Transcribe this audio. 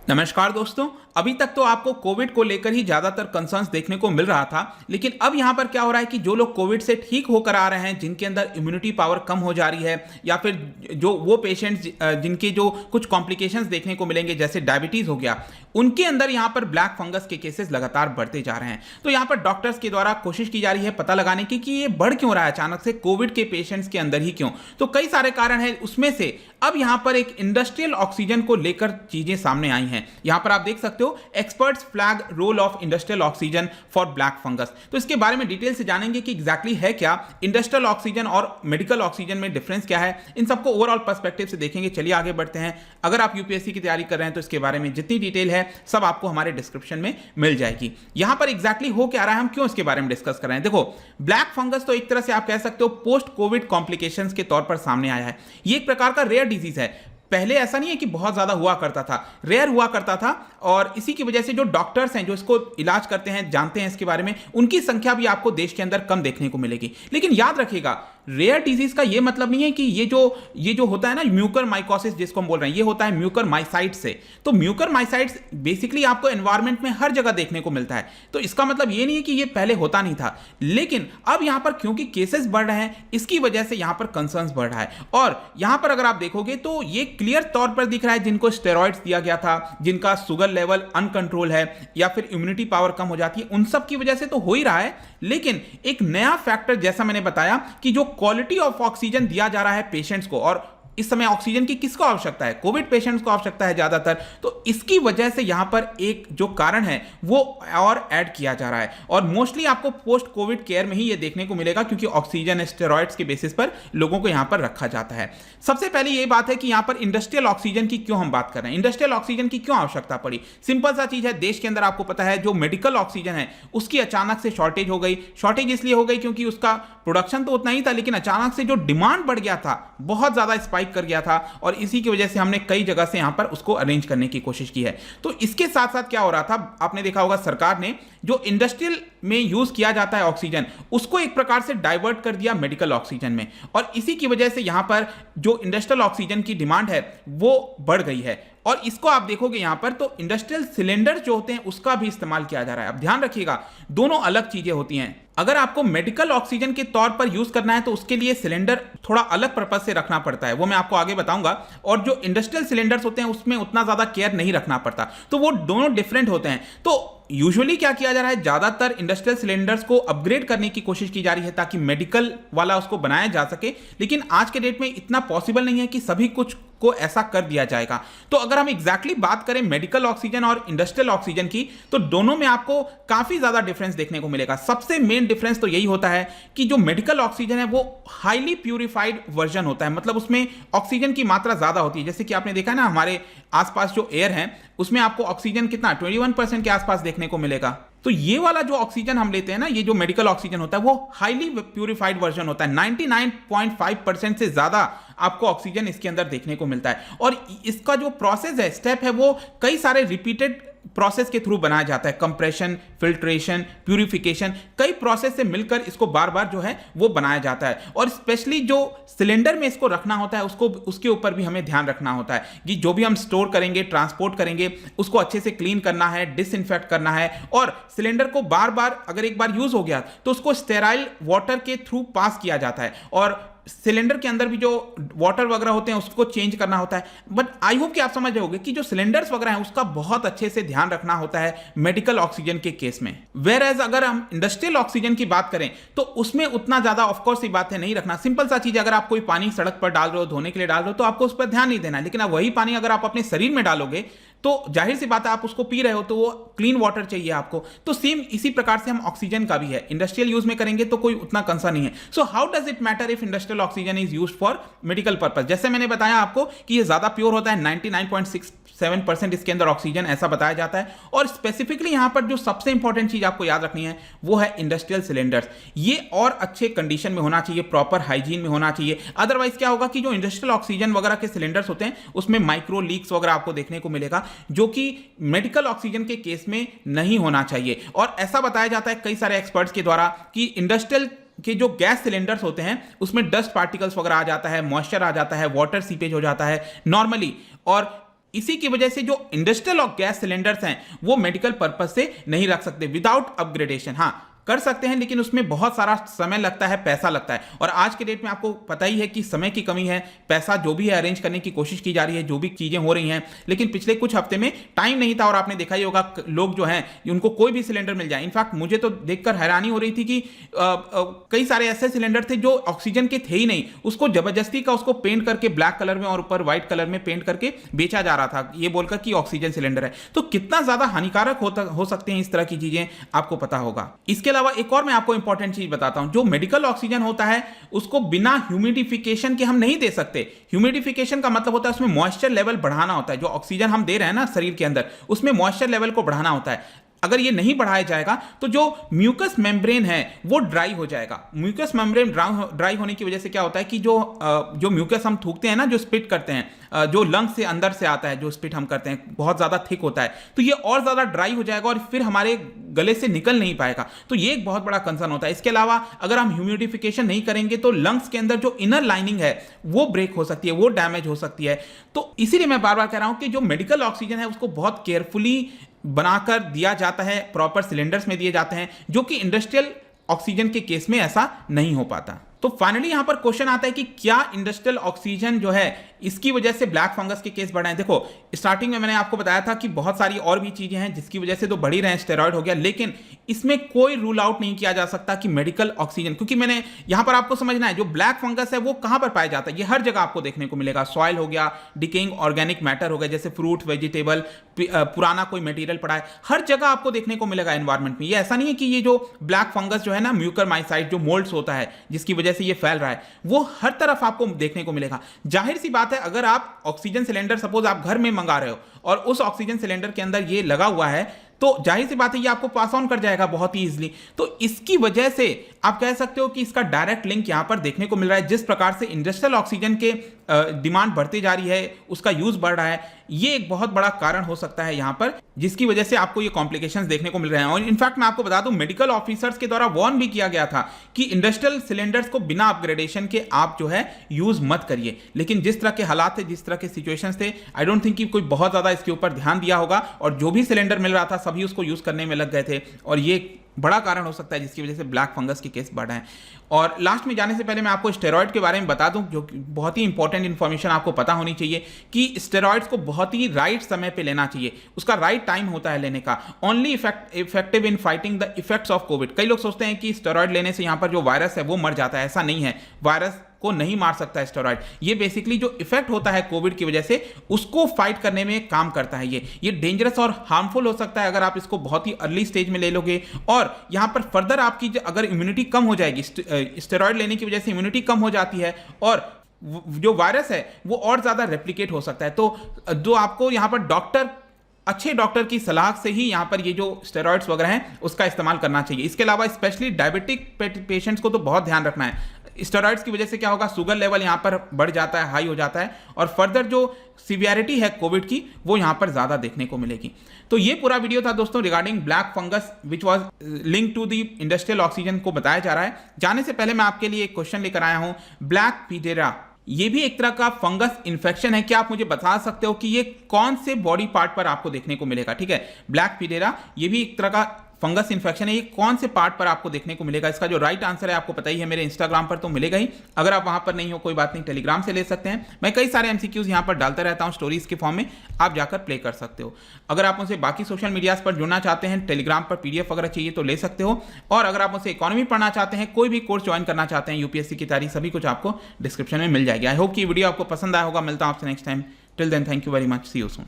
नमस्कार दोस्तों। अभी तक तो आपको कोविड को लेकर ही ज्यादातर कंसर्न्स देखने को मिल रहा था, लेकिन अब यहां पर क्या हो रहा है कि जो लोग कोविड से ठीक होकर आ रहे हैं, जिनके अंदर इम्यूनिटी पावर कम हो जा रही है, या फिर जो वो पेशेंट्स जिनके जो कुछ कॉम्प्लिकेशंस देखने को मिलेंगे जैसे डायबिटीज हो गया, उनके अंदर यहां पर ब्लैक फंगस के केसेस लगातार बढ़ते जा रहे हैं। तो यहां पर डॉक्टर्स के द्वारा कोशिश की जा रही है पता लगाने की कि ये बढ़ क्यों रहा है अचानक से कोविड के पेशेंट्स के अंदर ही क्यों। तो कई सारे कारण हैं, उसमें से अब यहां पर एक इंडस्ट्रियल ऑक्सीजन को लेकर चीजें सामने आई हैं। यहां पर आप देख सकते हो experts flag role of industrial oxygen for black fungus. तो इसके बारे में डिटेल से जानेंगे कि एग्जैक्टली है क्या इंडस्ट्रियल ऑक्सीजन और मेडिकल ऑक्सीजन में डिफरेंस क्या है, इन सबको ओवरऑल पर्सपेक्टिव से देखेंगे। चलिए आगे बढ़ते हैं। अगर आप यूपीएससी की तैयारी कर रहे हैं तो इसके बारे में जितनी डिटेल है सब आपको हमारे डिस्क्रिप्शन में मिल जाएगी। यहां पर एग्जैक्टली हो क्या रहा है, हम क्यों इसके बारे में डिस्कस कर रहे हैं। देखो, ब्लैक फंगस तो एक तरह से आप कह सकते हो पोस्ट कोविड कॉम्प्लिकेशंस के तौर पर सामने आया है। ये एक प्रकार का रेयर डिजीज है। पहले ऐसा नहीं है कि बहुत ज्यादा हुआ करता था, रेयर हुआ करता था, और इसी की वजह से जो डॉक्टर्स हैं जो इसको इलाज करते हैं, जानते हैं इसके बारे में, उनकी संख्या भी आपको देश के अंदर कम देखने को मिलेगी। लेकिन याद रखिएगा, रेयर डिजीज का ये मतलब नहीं है कि ये जो होता है ना म्यूकर माइकोसिस जिसको हम बोल रहे हैं, ये होता है म्यूकर माइसाइट्स से। तो म्यूकर माइसाइट्स बेसिकली आपको एनवायरमेंट में हर जगह देखने को मिलता है। तो इसका मतलब ये नहीं है कि ये पहले होता नहीं था, लेकिन अब यहां पर क्योंकि केसेस बढ़ रहे हैं, इसकी वजह से यहां पर कंसर्न्स बढ़ रहा है। और यहां पर अगर आप देखोगे तो ये क्लियर तौर पर दिख रहा है जिनको स्टेरॉइड्स दिया गया था, जिनका शुगर लेवल अनकंट्रोल है, या फिर इम्यूनिटी पावर कम हो जाती है, उन सब की वजह से तो हो ही रहा है। लेकिन एक नया फैक्टर जैसा मैंने बताया कि जो क्वालिटी ऑफ ऑक्सीजन दिया जा रहा है पेशेंट्स को, और इस समय ऑक्सीजन की किसको आवश्यकता है, कोविड पेशेंट्स को आवश्यकता है ज्यादातर, तो इसकी वजह से यहां पर एक जो कारण है वो और ऐड किया जा रहा है। और मोस्टली आपको पोस्ट कोविड केयर में ही ये देखने को मिलेगा, क्योंकि ऑक्सीजन स्टेरॉइड्स के बेसिस पर लोगों को यहां पर रखा जाता है। सबसे पहले ये बात है कि यहां पर इंडस्ट्रियल ऑक्सीजन की क्यों हम बात कर रहे हैं, इंडस्ट्रियल ऑक्सीजन की क्यों आवश्यकता पड़ी। सिंपल सा चीज है, देश के अंदर आपको पता है जो मेडिकल ऑक्सीजन है उसकी अचानक से शॉर्टेज हो गई। शॉर्टेज इसलिए हो गई क्योंकि उसका प्रोडक्शन तो उतना ही था, लेकिन अचानक से जो डिमांड बढ़ गया था, बहुत ज्यादा स्पाइक कर गया था, और इसी की वजह से हमने कई जगह से यहां पर उसको अरेंज करने की कोशिश की है। तो इसके साथ साथ क्या हो रहा था, आपने देखा होगा सरकार ने जो इंडस्ट्रियल में यूज किया जाता है ऑक्सीजन, उसको एक प्रकार से डाइवर्ट कर दिया मेडिकल ऑक्सीजन में, और इसी की वजह से यहां पर जो इंडस्ट्रियल ऑक्सीजन की डिमांड है वो बढ़ गई है। और इसको आप देखोगे यहां पर तो इंडस्ट्रियल सिलेंडर जो होते हैं उसका भी इस्तेमाल किया जा रहा है। अब ध्यान रखिएगा, दोनों अलग चीजें होती हैं। अगर आपको मेडिकल ऑक्सीजन के तौर पर यूज करना है तो उसके लिए सिलेंडर थोड़ा अलग पर्पज से रखना पड़ता है, वो मैं आपको आगे बताऊंगा। और जो इंडस्ट्रियल सिलेंडर्स होते हैं उसमें उतना ज्यादा केयर नहीं रखना पड़ता, तो वो दोनों डिफरेंट होते हैं। तो यूजुअली क्या किया जा रहा है, ज्यादातर इंडस्ट्रियल सिलेंडर्स को अपग्रेड करने की कोशिश की जा रही है ताकि मेडिकल वाला उसको बनाया जा सके, लेकिन आज के डेट में इतना पॉसिबल नहीं है कि सभी कुछ को ऐसा कर दिया जाएगा। तो अगर हम एग्जैक्टली बात करें मेडिकल ऑक्सीजन और इंडस्ट्रियल ऑक्सीजन की, तो दोनों में आपको काफी ज्यादा डिफरेंस देखने को मिलेगा। सबसे मेन डिफरेंस तो यही होता है कि जो मेडिकल ऑक्सीजन है वो हाईली प्यूरिफाइड वर्जन होता है, मतलब उसमें ऑक्सीजन की मात्रा ज्यादा होती है। जैसे कि आपने देखा ना, हमारे आसपास जो एयर है उसमें आपको ऑक्सीजन कितना 21% के आसपास देखने को मिलेगा। तो ये वाला जो ऑक्सीजन हम लेते हैं ना, ये जो मेडिकल ऑक्सीजन होता है वो हाईली प्यूरिफाइड वर्जन होता है। 99.5% से ज्यादा आपको ऑक्सीजन इसके अंदर देखने को मिलता है। और इसका जो प्रोसेस है, स्टेप है, वो कई सारे रिपीटेड प्रोसेस के थ्रू बनाया जाता है। कंप्रेशन, फिल्ट्रेशन, प्यूरिफिकेशन, कई प्रोसेस से मिलकर इसको बार बार जो है वो बनाया जाता है। और स्पेशली जो सिलेंडर में इसको रखना होता है उसके ऊपर भी हमें ध्यान रखना होता है कि जो भी हम स्टोर करेंगे, ट्रांसपोर्ट करेंगे, उसको अच्छे से क्लीन करना है, डिसइंफेक्ट करना है। और सिलेंडर को बार बार, अगर एक बार यूज हो गया तो उसको स्टेराइल वाटर के थ्रू पास किया जाता है, और सिलेंडर के अंदर भी जो वाटर वगैरह होते हैं उसको चेंज करना होता है। बट आई होप कि आप समझ रहे होंगे कि जो सिलेंडर्स वगैरह हैं उसका बहुत अच्छे से ध्यान रखना होता है मेडिकल ऑक्सीजन के केस में। वेयर एज अगर हम इंडस्ट्रियल ऑक्सीजन की बात करें तो उसमें उतना ज्यादा ऑफकोर्स ये बात है नहीं रखना। सिंपल सा चीज, अगर आप कोई पानी सड़क पर डाल रहे हो, धोने के लिए डाल रहे हो, तो आपको उस पर ध्यान नहीं देना है। लेकिन अब वही पानी अगर आप अपने शरीर में डालोगे तो जाहिर सी बात है आप उसको पी रहे हो, तो वो क्लीन वाटर चाहिए आपको। तो सेम इसी प्रकार से हम ऑक्सीजन का भी है, इंडस्ट्रियल यूज में करेंगे तो कोई उतना कंसर्न नहीं है। So how does it matter if industrial oxygen is used for medical purpose. जैसे मैंने बताया आपको कि ये ज्यादा प्योर होता है, 99.67% इसके अंदर ऑक्सीजन ऐसा बताया जाता है। और स्पेसिफिकली यहां पर जो सबसे इंपॉर्टेंट चीज आपको याद रखनी है वो है इंडस्ट्रियल सिलेंडर्स। ये और अच्छे कंडीशन में होना चाहिए, प्रॉपर हाइजीन में होना चाहिए। अदरवाइज क्या होगा कि जो इंडस्ट्रियल ऑक्सीजन वगैरह के सिलेंडर्स होते हैं उसमें माइक्रो लीक्स वगैरह आपको देखने को मिलेगा, जो कि मेडिकल ऑक्सीजन के केस में नहीं होना चाहिए। और ऐसा बताया जाता है कई सारे एक्सपर्ट्स के द्वारा कि इंडस्ट्रियल कि जो गैस सिलेंडर्स होते हैं उसमें डस्ट पार्टिकल्स वगैरह आ जाता है, मॉइस्चर आ जाता है, वाटर सीपेज हो जाता है नॉर्मली, और इसी की वजह से जो इंडस्ट्रियल और गैस सिलेंडर्स हैं वो मेडिकल पर्पस से नहीं रख सकते विदाउट अपग्रेडेशन। हाँ कर सकते हैं लेकिन उसमें बहुत सारा समय लगता है, पैसा लगता है, और आज के डेट में आपको पता ही है कि समय की कमी है, पैसा जो भी है अरेंज करने की कोशिश की जा रही है, जो भी चीजें हो रही हैं, लेकिन पिछले कुछ हफ्ते में टाइम नहीं था और आपने देखा ही होगा लोग जो हैं उनको कोई भी सिलेंडर मिल जाए। इनफैक्ट मुझे तो देखकर हैरानी हो रही थी कि कई सारे ऐसे सिलेंडर थे जो ऑक्सीजन के थे ही नहीं, उसको जबरदस्ती का उसको पेंट करके ब्लैक कलर में और ऊपर व्हाइट कलर में पेंट करके बेचा जा रहा था, ये बोलकर कि ऑक्सीजन सिलेंडर है। तो कितना ज्यादा हानिकारक हो सकते हैं इस तरह की चीजें, आपको पता होगा। इसके अलावा एक और मैं आपको इंपॉर्टेंट चीज बताता हूं, जो मेडिकल ऑक्सीजन होता है उसको बिना ह्यूमिडिफिकेशन के हम नहीं दे सकते। ह्यूमिडिफिकेशन का मतलब होता है उसमें मॉइस्चर लेवल बढ़ाना होता है, जो ऑक्सीजन हम दे रहे हैं ना शरीर के अंदर, उसमें मॉइस्चर लेवल को बढ़ाना होता है। अगर ये नहीं बढ़ाया जाएगा तो जो म्यूकस मेम्ब्रेन है वो ड्राई हो जाएगा। म्यूकस मेम्ब्रेन ड्राई होने की वजह से क्या होता है कि जो म्यूकस हम थूकते हैं ना, जो स्पिट करते हैं, जो लंग्स से अंदर से आता है, जो स्पिट हम करते हैं बहुत ज्यादा थिक होता है, तो ये और ज्यादा ड्राई हो जाएगा और फिर हमारे गले से निकल नहीं पाएगा। तो ये एक बहुत बड़ा कंसर्न होता है। इसके अलावा अगर हम ह्यूमिडिफिकेशन नहीं करेंगे तो लंग्स के अंदर जो इनर लाइनिंग है वो ब्रेक हो सकती है, वो डैमेज हो सकती है। तो इसीलिए मैं बार बार कह रहा हूं कि जो मेडिकल ऑक्सीजन है उसको बहुत केयरफुली बनाकर दिया जाता है, प्रॉपर सिलेंडर्स में दिए जाते हैं, जो कि इंडस्ट्रियल ऑक्सीजन के केस में ऐसा नहीं हो पाता। तो फाइनली यहां पर क्वेश्चन आता है कि क्या इंडस्ट्रियल ऑक्सीजन जो है इसकी वजह से ब्लैक फंगस के केस बढ़ रहे हैं। देखो स्टार्टिंग में मैंने आपको बताया था कि बहुत सारी और भी चीजें हैं जिसकी वजह से तो बढ़ ही रहे हैं, स्टेरॉइड हो गया, लेकिन इसमें कोई रूल आउट नहीं किया जा सकता कि मेडिकल ऑक्सीजन, क्योंकि मैंने यहां पर आपको समझना है जो ब्लैक फंगस है वो कहां पर पाया जाता है। ये हर जगह आपको देखने को मिलेगा, सॉइल हो गया, डिकेइंग ऑर्गेनिक मैटर हो गया जैसे फ्रूट वेजिटेबल, पुराना कोई मटेरियल पड़ा है, हर जगह आपको देखने को मिलेगा एनवायरमेंट में। ये ऐसा नहीं है कि ये जो ब्लैक फंगस जो है ना, म्यूकरमाइसाइट जो मोल्ड्स होता है जिसकी वजह से ये फैल रहा है, वो हर तरफ आपको देखने को मिलेगा। जाहिर सी बात है अगर आप ऑक्सीजन सिलेंडर सपोज आप घर में मंगा रहे हो और उस ऑक्सीजन सिलेंडर के अंदर ये लगा हुआ है, तो जाहिर सी बात है ये आपको पास ऑन कर जाएगा बहुत ही इजीली। तो इसकी वजह से आप कह सकते हो कि इसका डायरेक्ट लिंक यहां पर देखने को मिल रहा है। जिस प्रकार से इंडस्ट्रियल ऑक्सीजन के डिमांड बढ़ती जा रही है, उसका यूज बढ़ रहा है, ये एक बहुत बड़ा कारण हो सकता है यहां पर, जिसकी वजह से आपको ये कॉम्प्लिकेशंस देखने को मिल रहे हैं। और इनफैक्ट मैं आपको बता दूं मेडिकल ऑफिसर्स के द्वारा वार्न भी किया गया था कि इंडस्ट्रियल सिलेंडर्स को बिना अपग्रेडेशन के आप जो है यूज मत करिए। लेकिन जिस तरह के हालात थे, जिस तरह के सिचुएशंस थे, आई डोंट थिंक कि कोई बहुत ज्यादा इसके ऊपर ध्यान दिया होगा और जो भी सिलेंडर मिल रहा था सभी उसको यूज करने में लग गए थे, और ये बड़ा कारण हो सकता है जिसकी वजह से ब्लैक फंगस के केस बढ़ रहे हैं। और लास्ट में जाने से पहले मैं आपको स्टेरॉइड के बारे में बता दूं, जो बहुत ही इंपॉर्टेंट इंफॉर्मेशन आपको पता होनी चाहिए कि स्टेरॉइड्स को बहुत ही राइट समय पे लेना चाहिए, उसका राइट टाइम होता है लेने का। Only effective in fighting the effects of Covid. कई लोग सोचते हैं कि स्टेरॉइड लेने से यहाँ पर जो वायरस है वो मर जाता है, ऐसा नहीं है। वायरस को नहीं मार सकता है स्टेरॉइड, ये बेसिकली जो इफेक्ट होता है कोविड की वजह से उसको फाइट करने में काम करता है। ये डेंजरस और हार्मफुल हो सकता है अगर आप इसको बहुत ही अर्ली स्टेज में ले लोगे, और यहां पर फर्दर आपकी अगर इम्यूनिटी कम हो जाएगी, स्टेरॉइड लेने की वजह से इम्यूनिटी कम हो जाती है और जो वायरस है वो और ज्यादा रेप्लिकेट हो सकता है। तो जो आपको यहां पर अच्छे डॉक्टर की सलाह से ही यहाँ पर ये जो स्टेरॉइड्स वगैरह हैं उसका इस्तेमाल करना चाहिए। इसके अलावा स्पेशली डायबिटिक पेशेंट्स को तो बहुत ध्यान रखना है। स्टेरॉइड्स की वजह से क्या होगा, शुगर लेवल यहाँ पर बढ़ जाता है, हाई हो जाता है, और फर्दर जो सीवियरिटी है कोविड की वो यहाँ पर ज़्यादा देखने को मिलेगी। तो ये पूरा वीडियो था दोस्तों regarding black fungus which was link to the industrial oxygen को बताया जा रहा है। जाने से पहले मैं आपके लिए एक क्वेश्चन लेकर आया हूँ, ब्लैक पीडेरा ये भी एक तरह का फंगस इन्फेक्शन है। क्या आप मुझे बता सकते हो कि ये कौन से बॉडी पार्ट पर आपको देखने को मिलेगा? ठीक है, ब्लैक पीडेरा ये भी एक तरह का फंगस इन्फेक्शन है, ये कौन से पार्ट पर आपको देखने को मिलेगा? इसका जो राइट आंसर है आपको पता ही है, मेरे इंस्टाग्राम पर तो मिलेगा ही। अगर आप वहां पर नहीं हो कोई बात नहीं, टेलीग्राम से ले सकते हैं। मैं कई सारे एमसीक्यूज यहां पर डालता रहता हूं स्टोरीज के फॉर्म में, आप जाकर प्ले कर सकते हो। अगर आप मुझसे बाकी सोशल मीडियाज पर जुड़ना चाहते हैं, टेलीग्राम पर पीडीएफ वगैरह चाहिए तो ले सकते हो। और अगर आप मुझसे इकोनॉमी पढ़ना चाहते हैं, कोई भी कोर्स ज्वाइन करना चाहते हैं यूपीएससी की तैयारी, सभी कुछ आपको डिस्क्रिप्शन में मिल जाएगी। आई होप कि वीडियो आपको पसंद आया होगा। मिलता हूं आपसे next time. Till then thank you very much, see you soon.